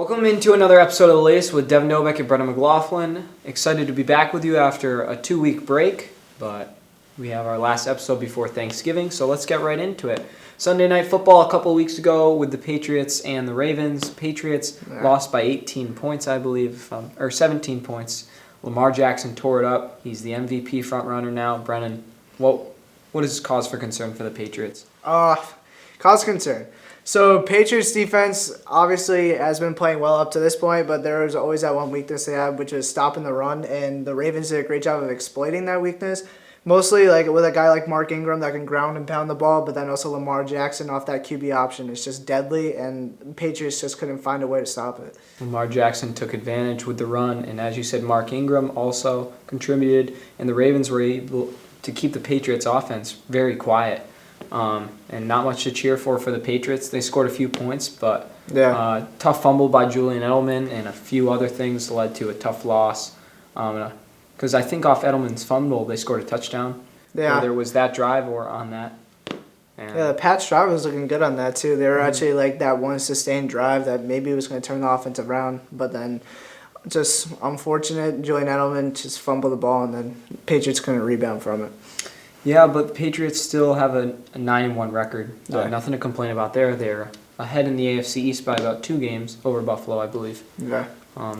Welcome into another episode of The Lace with Devin Novak and Brendan McLaughlin. Excited to be back with you after a 2-week break, but we have our last episode before Thanksgiving, so let's get right into it. Sunday Night Football a couple of weeks ago with the Patriots and the Ravens. Patriots lost by 18 points, I believe, or 17 points. Lamar Jackson tore it up. He's the MVP frontrunner now. Brennan, what is cause for concern for the Patriots? Cause concern. So Patriots defense obviously has been playing well up to this point, but there was always that one weakness they had, which is stopping the run, and the Ravens did a great job of exploiting that weakness. Mostly like with a guy like Mark Ingram that can ground and pound the ball, but then also Lamar Jackson off that QB option is just deadly, and Patriots just couldn't find a way to stop it. Lamar Jackson took advantage with the run, and as you said, Mark Ingram also contributed, and the Ravens were able to keep the Patriots offense very quiet. And not much to cheer for the Patriots. They scored a few points, but tough fumble by Julian Edelman and a few other things led to a tough loss. Because I think off Edelman's fumble, they scored a touchdown. Yeah. Whether it was that drive or on that. And the Pats drive was looking good on that, too. They were actually like that one sustained drive that maybe was going to turn the offense around, but then just unfortunate, Julian Edelman just fumbled the ball, and then Patriots couldn't rebound from it. Yeah, but the Patriots still have a 9-1 record. Nothing to complain about there. They're ahead in the AFC East by about 2 games over Buffalo, I believe. Yeah.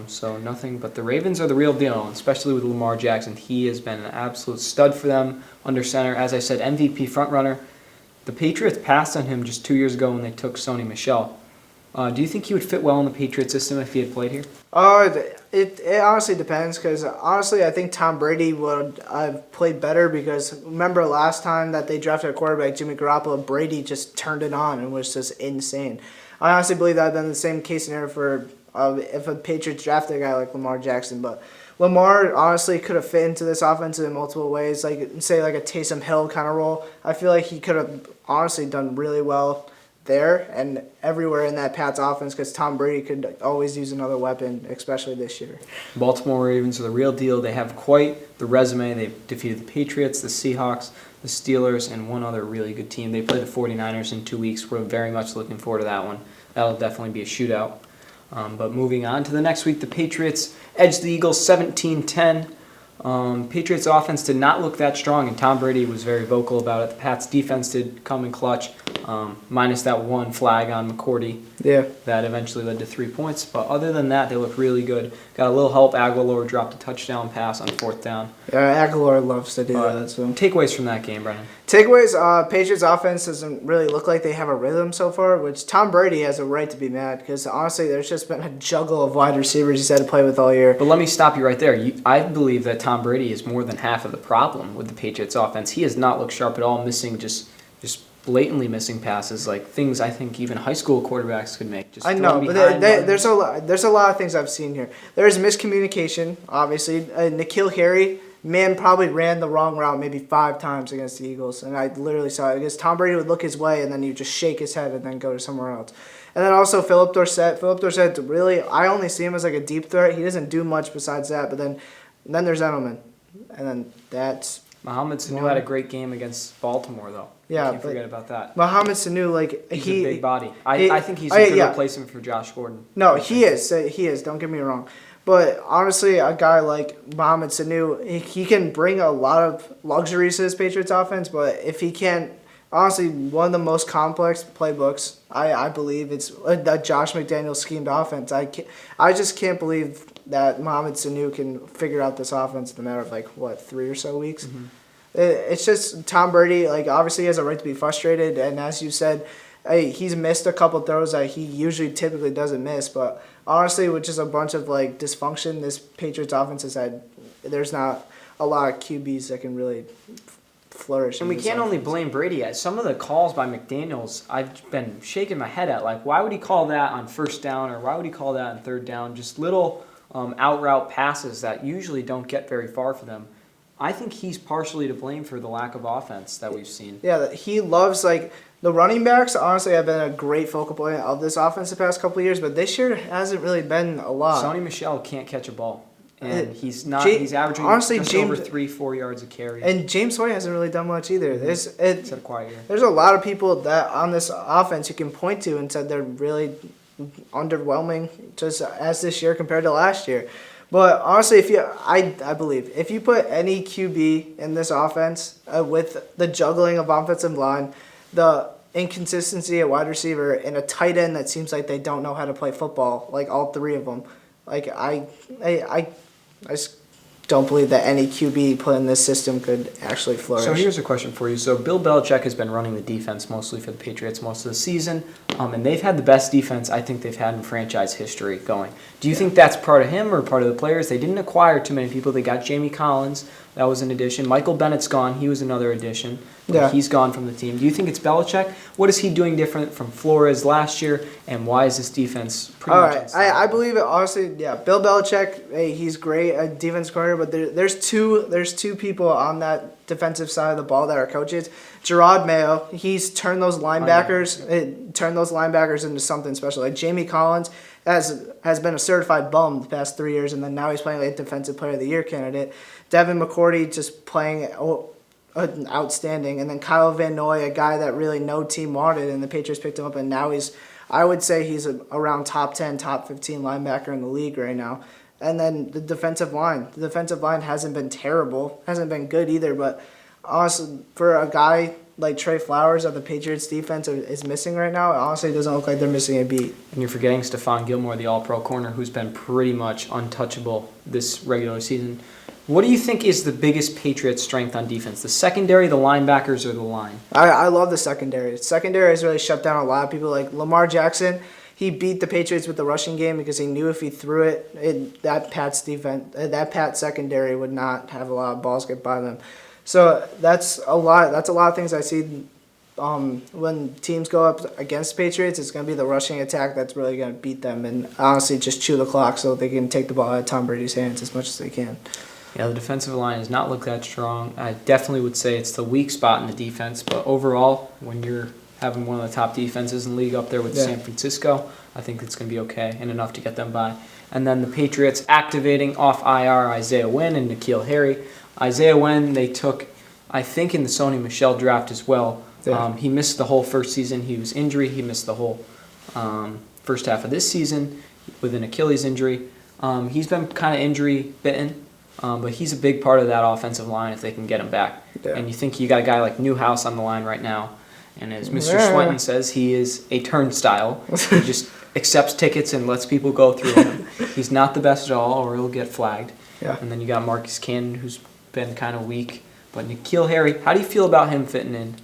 So nothing. But the Ravens are the real deal, especially with Lamar Jackson. He has been an absolute stud for them under center. As I said, MVP frontrunner. The Patriots passed on him just 2 years ago when they took Sony Michel. Do you think he would fit well in the Patriot system if he had played here? It honestly depends, because honestly I think Tom Brady would have played better, because remember last time that they drafted a quarterback, Jimmy Garoppolo, Brady just turned it on and was just insane. I honestly believe that would have been the same case scenario for if a Patriots drafted a guy like Lamar Jackson, but Lamar honestly could have fit into this offense in multiple ways, like say like a Taysom Hill kind of role. I feel like he could have honestly done really well there and everywhere in that Pats offense, because Tom Brady could always use another weapon, especially this year. Baltimore Ravens are the real deal. They have quite the resume. They've defeated the Patriots, the Seahawks, the Steelers, and one other really good team. They play the 49ers in 2 weeks. We're very much looking forward to that one. That'll definitely be a shootout. But moving on to the next week, the Patriots edged the Eagles 17-10. Patriots offense did not look that strong, and Tom Brady was very vocal about it. The Pats defense did come in clutch, minus that one flag on McCourty. Yeah. That eventually led to 3 points. But other than that, they looked really good. Got a little help. Aguilar dropped a touchdown pass on 4th down. Yeah, Aguilar loves to do that. So. Takeaways from that game, Brennan? Takeaways, Patriots offense doesn't really look like they have a rhythm so far, which Tom Brady has a right to be mad, because honestly there's just been a juggle of wide receivers he's had to play with all year. But let me stop you right there. I believe that Tom Brady is more than half of the problem with the Patriots offense. He has not looked sharp at all, missing just blatantly missing passes, like things I think even high school quarterbacks could make. I know, but there's a lot of things I've seen here. There's miscommunication, obviously. N'Keal Harry, probably ran the wrong route maybe 5 times against the Eagles, and I literally saw it. Because Tom Brady would look his way, and then he'd just shake his head and then go to somewhere else. And then also Philip Dorsett. Philip Dorsett, really, I only see him as like a deep threat. He doesn't do much besides that, but then there's Edelman. And then that's... Mohamed Sanu had a great game against Baltimore, though. Yeah, can't forget about that. Mohamed Sanu, he's a big body. I think he's a good replacement for Josh Gordon. No, he is. He is. Don't get me wrong. But honestly, a guy like Mohamed Sanu, he can bring a lot of luxuries to this Patriots offense, but if he can't, honestly, one of the most complex playbooks, I believe, it's that Josh McDaniels schemed offense. I just can't believe that Mohamed Sanu can figure out this offense in a matter of 3 or so weeks. Mm-hmm. It's just Tom Brady, obviously he has a right to be frustrated, and as you said, he's missed a couple throws that he typically doesn't miss, but honestly, with just a bunch of dysfunction this Patriots offense has had, there's not a lot of QBs that can really flourish. And we can't only blame Brady. Some of the calls by McDaniels, I've been shaking my head at, why would he call that on 1st down, or why would he call that on 3rd down? Just little out route passes that usually don't get very far for them. I think he's partially to blame for the lack of offense that we've seen. Yeah, he loves, the running backs, honestly, have been a great focal point of this offense the past couple of years, but this year hasn't really been a lot. Sony Michel can't catch a ball, and he's averaging honestly, just over 3-4 yards a carry. And James White hasn't really done much either. It's a quiet year. There's a lot of people that on this offense you can point to and said they're really underwhelming just as this year compared to last year. But honestly, I believe if you put any QB in this offense with the juggling of offensive line, the inconsistency at wide receiver, and a tight end that seems like they don't know how to play football, like all three of them, like I just don't believe that any QB put in this system could actually flourish. So here's a question for you. So Bill Belichick has been running the defense mostly for the Patriots most of the season, and they've had the best defense I think they've had in franchise history going. Do you think that's part of him or part of the players? They didn't acquire too many people. They got Jamie Collins. That was an addition. Michael Bennett's gone. He was another addition. Yeah. He's gone from the team. Do you think it's Belichick? What is he doing different from Flores last year, and why is this defense pretty much unstoppable? I believe it, honestly, yeah. Bill Belichick, hey, he's great at defense coordinator, but there's two people on that defensive side of the ball that are coaches. Gerard Mayo, he's turned those linebackers into something special. Like Jamie Collins has been a certified bum the past 3 years, and then now he's playing like Defensive Player of the Year candidate. Devin McCourty just playing outstanding, and then Kyle Van Noy, a guy that really no team wanted, and the Patriots picked him up, and now I would say he's around top 10, top 15 linebacker in the league right now. And then the defensive line hasn't been terrible, hasn't been good either, but honestly, for a guy like Trey Flowers that the Patriots defense is missing right now, it honestly doesn't look like they're missing a beat. And you're forgetting Stephon Gilmore, the all-pro corner, who's been pretty much untouchable this regular season. What do you think is the biggest Patriots strength on defense? The secondary, the linebackers, or the line? I love the secondary. The secondary has really shut down a lot of people. Like Lamar Jackson, he beat the Patriots with the rushing game because he knew if he threw it, that Pats secondary would not have a lot of balls get by them. So that's a lot of things I see when teams go up against Patriots. It's going to be the rushing attack that's really going to beat them, and honestly just chew the clock so they can take the ball out of Tom Brady's hands as much as they can. Yeah, the defensive line has not looked that strong. I definitely would say it's the weak spot in the defense, but overall, when you're having one of the top defenses in the league up there with San Francisco, I think it's going to be okay and enough to get them by. And then the Patriots activating off IR Isaiah Wynn and N'Keal Harry. Isaiah Wynn, they took, I think, in the Sony Michel draft as well. Yeah. He missed the whole first season. He was injured. He missed the whole first half of this season with an Achilles injury. He's been kind of injury bitten. But he's a big part of that offensive line if they can get him back. Yeah. And you think you got a guy like Newhouse on the line right now, and as Mr. Swinton says, he is a turnstile. He just accepts tickets and lets people go through him. He's not the best at all, or he'll get flagged. Yeah. And then you got Marcus Cannon, who's been kind of weak. But N'Keal Harry, how do you feel about him fitting in?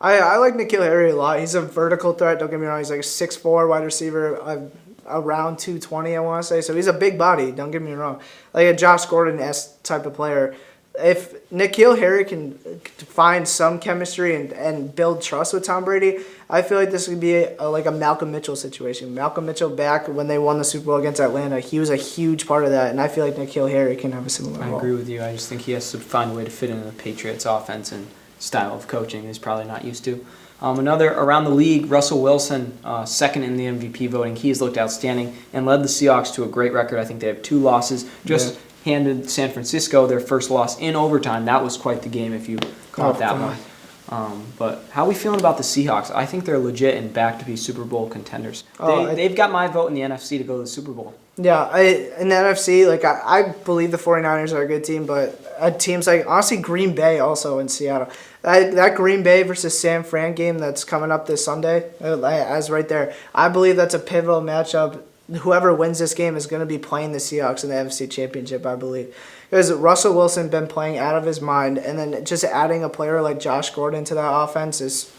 I like N'Keal Harry a lot. He's a vertical threat. Don't get me wrong. He's like a 6'4" wide receiver. Around 220, I want to say. So he's a big body, don't get me wrong. Like a Josh Gordon-esque type of player. If N'Keal Harry can find some chemistry and build trust with Tom Brady, I feel like this would be like a Malcolm Mitchell situation. Malcolm Mitchell back when they won the Super Bowl against Atlanta, he was a huge part of that, and I feel like N'Keal Harry can have a similar role. I agree with you. I just think he has to find a way to fit into the Patriots offense and style of coaching he's probably not used to. Another around the league, Russell Wilson, second in the MVP voting. He has looked outstanding and led the Seahawks to a great record. I think they have 2 losses. Just handed San Francisco their first loss in overtime. That was quite the game if you caught that one. But how are we feeling about the Seahawks? I think they're legit and back to be Super Bowl contenders. They've got my vote in the NFC to go to the Super Bowl. Yeah, in the NFC, like I believe the 49ers are a good team, but teams like, honestly, Green Bay also in Seattle. That Green Bay versus San Fran game that's coming up this Sunday, as right there, I believe that's a pivotal matchup. Whoever wins this game is going to be playing the Seahawks in the NFC Championship, I believe. Because Russell Wilson been playing out of his mind, and then just adding a player like Josh Gordon to that offense is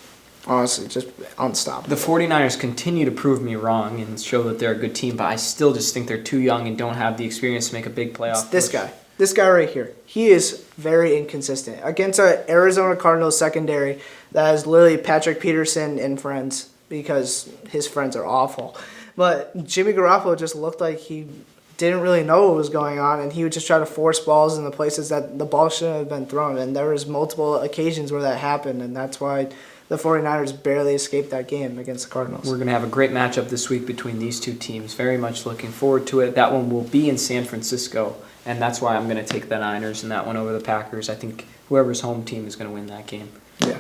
honestly just unstoppable. The 49ers continue to prove me wrong and show that they're a good team, but I still just think they're too young and don't have the experience to make a big playoff push. This guy right here, he is very inconsistent. Against an Arizona Cardinals secondary that is literally Patrick Peterson and friends, because his friends are awful. But Jimmy Garoppolo just looked like he didn't really know what was going on, and he would just try to force balls in the places that the ball shouldn't have been thrown. And there was multiple occasions where that happened, and that's why the 49ers barely escaped that game against the Cardinals. We're going to have a great matchup this week between these two teams. Very much looking forward to it. That one will be in San Francisco, and that's why I'm going to take the Niners in that one over the Packers. I think whoever's home team is going to win that game. Yeah.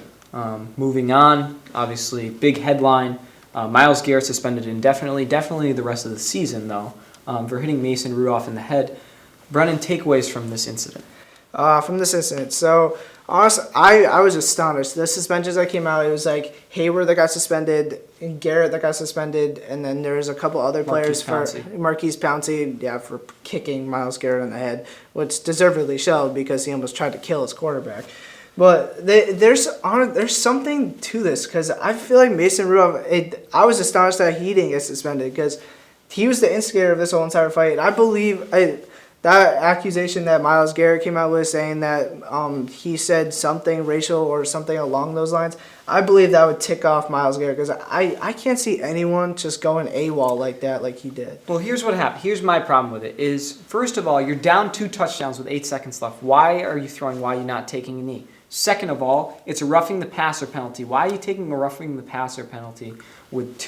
Moving on, obviously, big headline. Myles Garrett suspended indefinitely. Definitely the rest of the season, though, for hitting Mason Rudolph in the head. Brennan, takeaways from this incident. So, honestly, I was astonished. The suspensions that came out, it was like Hayward that got suspended, and Garrett that got suspended, and then there was a couple other players Marquise Pouncey, for kicking Myles Garrett in the head, which deservedly showed because he almost tried to kill his quarterback. But there's something to this because I feel like Mason Rudolph. I was astonished that he didn't get suspended because he was the instigator of this whole entire fight. I believe that accusation that Myles Garrett came out with saying that he said something racial or something along those lines, I believe that would tick off Myles Garrett because I can't see anyone just going AWOL like that like he did. Well, here's what happened. Here's my problem with it is, first of all, you're down 2 touchdowns with 8 seconds left. Why are you throwing? Why are you not taking a knee? Second of all, it's a roughing the passer penalty. Why are you taking a roughing the passer penalty with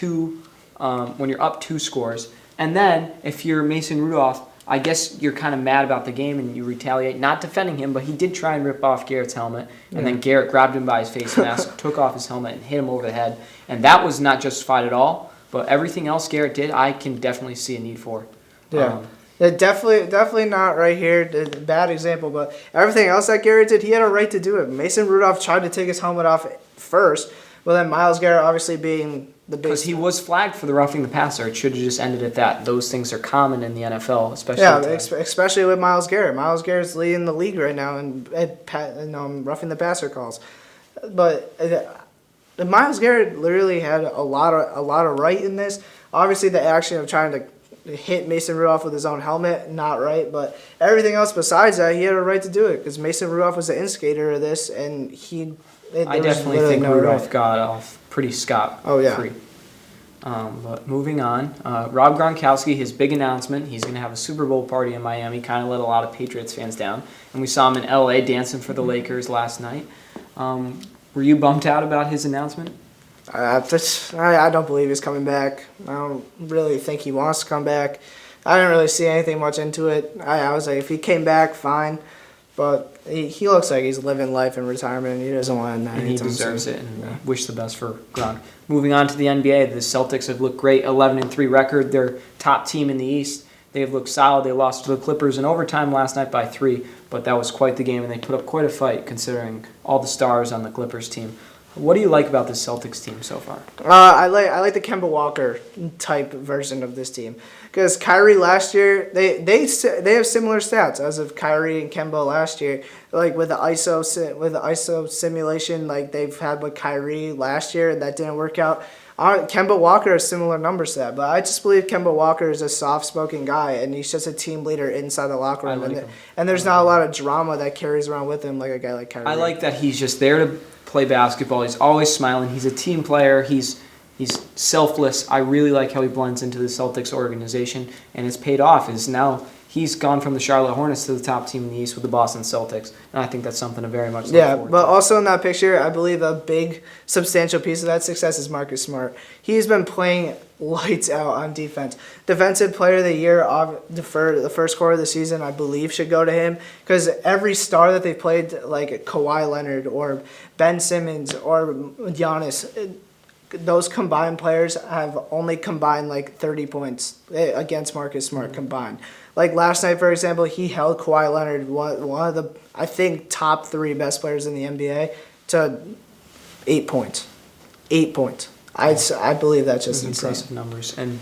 when you're up 2 scores? And then if you're Mason Rudolph, I guess you're kind of mad about the game and you retaliate, not defending him, but he did try and rip off Garrett's helmet. And then Garrett grabbed him by his face mask, took off his helmet, and hit him over the head. And that was not justified at all. But everything else Garrett did, I can definitely see a need for. Yeah. Definitely not right here. Bad example, but everything else that Garrett did, he had a right to do it. Mason Rudolph tried to take his helmet off first, but then Myles Garrett obviously being the big... Because he was flagged for the roughing the passer. It should have just ended at that. Those things are common in the NFL, especially especially with Myles Garrett. Myles Garrett's leading the league right now in roughing the passer calls. But Myles Garrett literally had a lot of right in this. Obviously, the action of trying to hit Mason Rudolph with his own helmet, not right. But everything else besides that, he had a right to do it because Mason Rudolph was the instigator of this, and I definitely think Rudolph got off pretty scot-free. But moving on, Rob Gronkowski, his big announcement, he's going to have a Super Bowl party in Miami, kind of let a lot of Patriots fans down. And we saw him in L.A. dancing for the Lakers last night. Were you bummed out about his announcement? I don't believe he's coming back. I don't really think he wants to come back. I didn't really see anything much into it. I was like, if he came back, fine. But he looks like he's living life in retirement, and he doesn't want to. And he deserves it, and wish the best for Gronk. Moving on to the NBA, the Celtics have looked great, 11-3 record. They're top team in the East. They've looked solid. They lost to the Clippers in overtime last night by 3, but that was quite the game, and they put up quite a fight considering all the stars on the Clippers team. What do you like about this Celtics team so far? I like the Kemba Walker type version of this team because Kyrie last year they have similar stats as of Kyrie and Kemba last year. Like with the ISO simulation, like they've had with Kyrie last year, and that didn't work out. Kemba Walker has similar numbers to that, but I just believe Kemba Walker is a soft-spoken guy, and he's just a team leader inside the locker room. And there's not a lot of drama that carries around with him like a guy like Kyrie. I like that he's just there to play basketball. He's always smiling. He's a team player. He's selfless. I really like how he blends into the Celtics organization, and it's paid off. He's gone from the Charlotte Hornets to the top team in the East with the Boston Celtics, and I think that's something to very much look forward to. But also in that picture, I believe a big, substantial piece of that success is Marcus Smart. He's been playing lights out on defense. Defensive Player of the Year for the first quarter of the season, I believe, should go to him because every star that they played, like Kawhi Leonard or Ben Simmons or Giannis, those combined players have only combined like 30 points against Marcus Smart combined. Like last night, for example, he held Kawhi Leonard, one of the, I think, top 3 best players in the NBA, to 8 points. 8 points. I believe that's just insane. Impressive numbers. And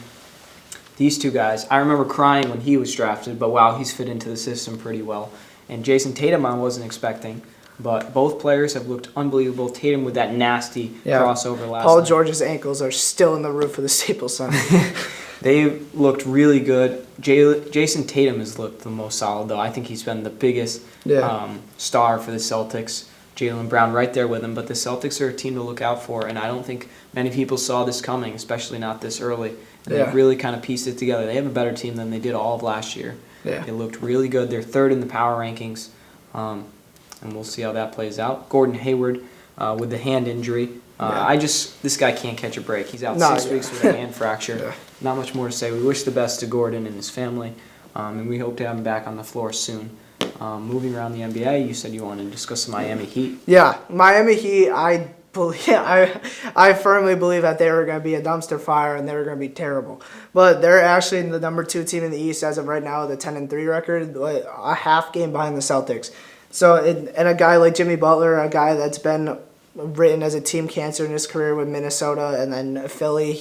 these two guys, I remember crying when he was drafted, but wow, he's fit into the system pretty well. And Jason Tatum I wasn't expecting. But both players have looked unbelievable. Tatum with that nasty crossover last Paul night. George's ankles are still in the roof of the Staples Center. They looked really good. Jason Tatum has looked the most solid, though. I think he's been the biggest star for the Celtics. Jaylen Brown right there with him. But the Celtics are a team to look out for, and I don't think many people saw this coming, especially not this early. And they've really kind of pieced it together. They have a better team than they did all of last year. Yeah. They looked really good. They're 3rd in the power rankings. And we'll see how that plays out. Gordon Hayward with the hand injury. This guy can't catch a break. He's out 6 weeks with a hand fracture. Yeah. Not much more to say. We wish the best to Gordon and his family, and we hope to have him back on the floor soon. Moving around the NBA, you said you wanted to discuss the Miami Heat. Yeah, Miami Heat, I firmly believe that they were going to be a dumpster fire and they were going to be terrible. But they're actually the number 2 team in the East as of right now with a 10-3 record, a half game behind the Celtics. So, and a guy like Jimmy Butler, a guy that's been written as a team cancer in his career with Minnesota and then Philly,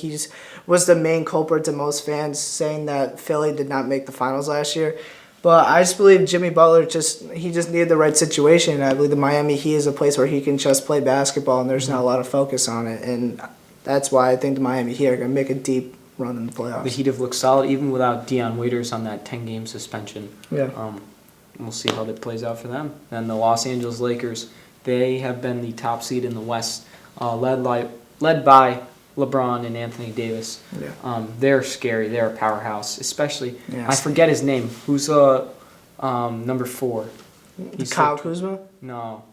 was the main culprit to most fans saying that Philly did not make the finals last year. But I just believe Jimmy Butler just needed the right situation. I believe the Miami Heat is a place where he can just play basketball and there's not a lot of focus on it. And that's why I think the Miami Heat are going to make a deep run in the playoffs. The Heat have looked solid even without Deion Waiters on that 10-game suspension. Yeah. We'll see how that plays out for them. And the Los Angeles Lakers, they have been the top seed in the West, led by LeBron and Anthony Davis. Yeah. They're scary. They're a powerhouse, especially. Yeah. I forget his name. Who's number 4? Kyle Kuzma? No.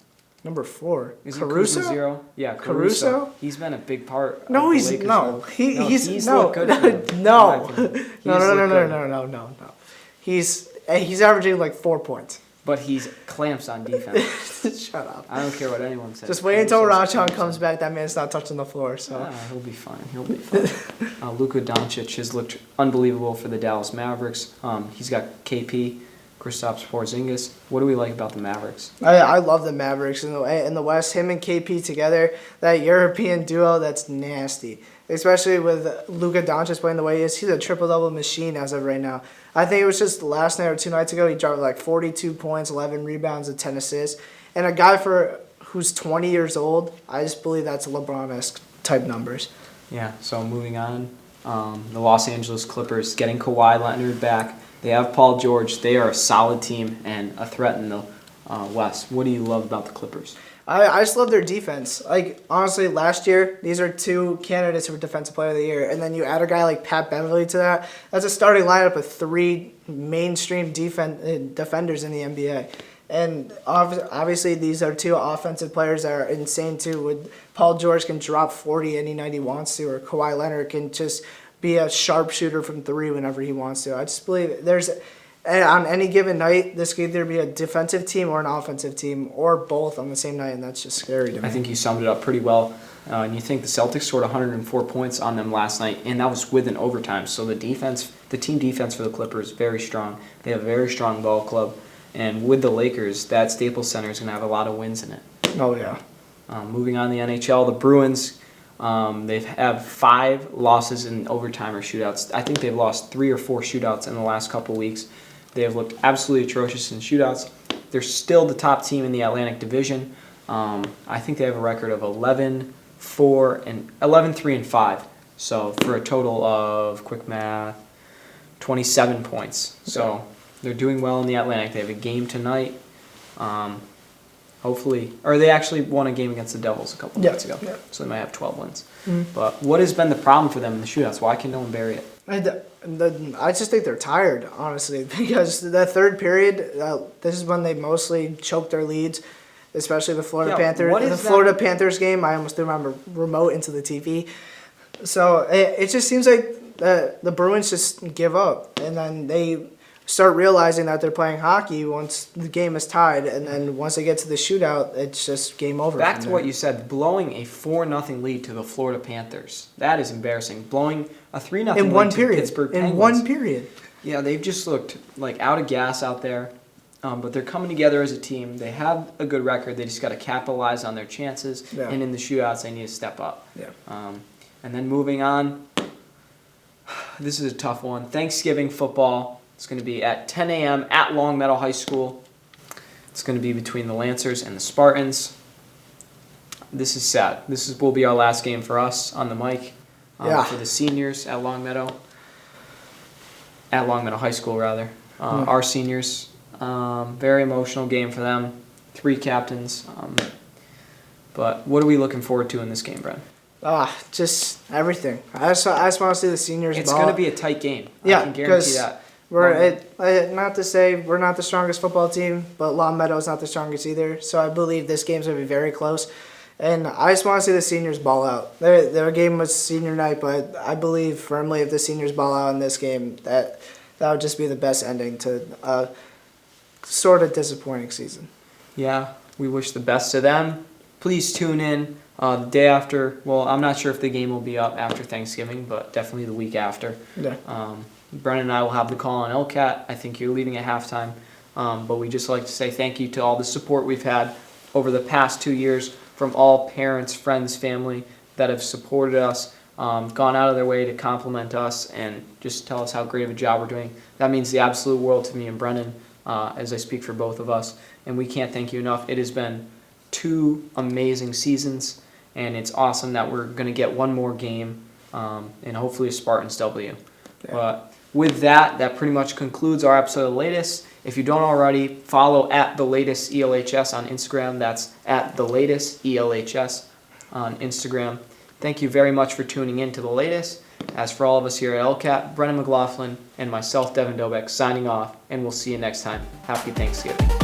Number 4. Is Caruso? He Kuzma 0? Yeah, Caruso? He's been a big part. No, of he's the Lakers. no. He's no. looked good for them, No. in my opinion. No. He's averaging like 4 points. But he's clamps on defense. Shut up. I don't care what anyone says. Just wait until Rachon comes back. That man's not touching the floor. So He'll be fine. Luka Doncic has looked unbelievable for the Dallas Mavericks. He's got KP, Kristaps Porzingis. What do we like about the Mavericks? I love the Mavericks in the West. Him and KP together, that European duo, that's nasty. Especially with Luka Doncic playing the way he is. He's a triple-double machine as of right now. I think it was just last night or 2 nights ago, he dropped like 42 points, 11 rebounds, and 10 assists. And a guy who's 20 years old, I just believe that's LeBron-esque type numbers. Yeah, so moving on. The Los Angeles Clippers getting Kawhi Leonard back. They have Paul George. They are a solid team and a threat in the West. What do you love about the Clippers? I just love their defense. Like, honestly, last year, these are 2 candidates for Defensive Player of the Year. And then you add a guy like Pat Beverly to that. That's a starting lineup of 3 mainstream defenders in the NBA. And obviously, these are 2 offensive players that are insane, too. With Paul George can drop 40 any night he wants to, or Kawhi Leonard can just be a sharpshooter from 3 whenever he wants to. I just believe on any given night, this could either be a defensive team or an offensive team, or both on the same night, and that's just scary to me. I think you summed it up pretty well. And you think the Celtics scored 104 points on them last night, and that was with an overtime. So the team defense for the Clippers, very strong. They have a very strong ball club. And with the Lakers, that Staples Center is going to have a lot of wins in it. Oh, yeah. Moving on to the NHL, the Bruins, they have 5 losses in overtime or shootouts. I think they've lost 3 or 4 shootouts in the last couple weeks. They have looked absolutely atrocious in shootouts. They're still the top team in the Atlantic Division. I think they have a record of 11-3-5. So for a total of, quick math, 27 points. So they're doing well in the Atlantic. They have a game tonight. Hopefully, or they actually won a game against the Devils a couple nights ago. Yeah. So they might have 12 wins. Mm-hmm. But what has been the problem for them in the shootouts? Why can no one bury it? I just think they're tired, honestly, because the third period, this is when they mostly choke their leads, especially the Florida Panthers. The Florida Panthers game, I almost threw my remote into the TV. So it just seems like the Bruins just give up, and then they start realizing that they're playing hockey once the game is tied, and then once they get to the shootout, it's just game over. Back to what you said, blowing a 4-0 lead to the Florida Panthers. That is embarrassing. Blowing a 3-0 in lead one to period. Pittsburgh Penguins. In one period. Yeah, they've just looked like out of gas out there, but they're coming together as a team. They have a good record. They just got to capitalize on their chances, and in the shootouts, they need to step up. Yeah. And then moving on, this is a tough one. Thanksgiving football. It's going to be at 10 a.m. at Long Meadow High School. It's going to be between the Lancers and the Spartans. This is sad. Will be our last game for us on the mic. For the seniors at Long Meadow. At Long Meadow High School, rather. Our seniors. Very emotional game for them. 3 captains. But what are we looking forward to in this game, Brad? Just everything. I just want to see the seniors. It's going to be a tight game. Yeah, I can guarantee that. Not to say we're not the strongest football team, but Long Meadow's not the strongest either. So I believe this game's going to be very close. And I just want to see the seniors ball out. Their game was senior night, but I believe firmly if the seniors ball out in this game, that would just be the best ending to a sort of disappointing season. Yeah, we wish the best to them. Please tune in The day after, well, I'm not sure if the game will be up after Thanksgiving, but definitely the week after. Yeah. Brennan and I will have the call on LCAT. I think you're leaving at halftime. But we just like to say thank you to all the support we've had over the past 2 years from all parents, friends, family that have supported us, gone out of their way to compliment us and just tell us how great of a job we're doing. That means the absolute world to me and Brennan, as I speak for both of us. And we can't thank you enough. It has been 2 amazing seasons, and it's awesome that we're going to get one more game and hopefully a Spartans W. Yeah. But with that, that pretty much concludes our episode of The Latest. If you don't already, follow at The Latest ELHS on Instagram. That's at The Latest ELHS on Instagram. Thank you very much for tuning in to The Latest. As for all of us here at LCAT, Brennan McLaughlin and myself, Devin Dobek, signing off, and we'll see you next time. Happy Thanksgiving.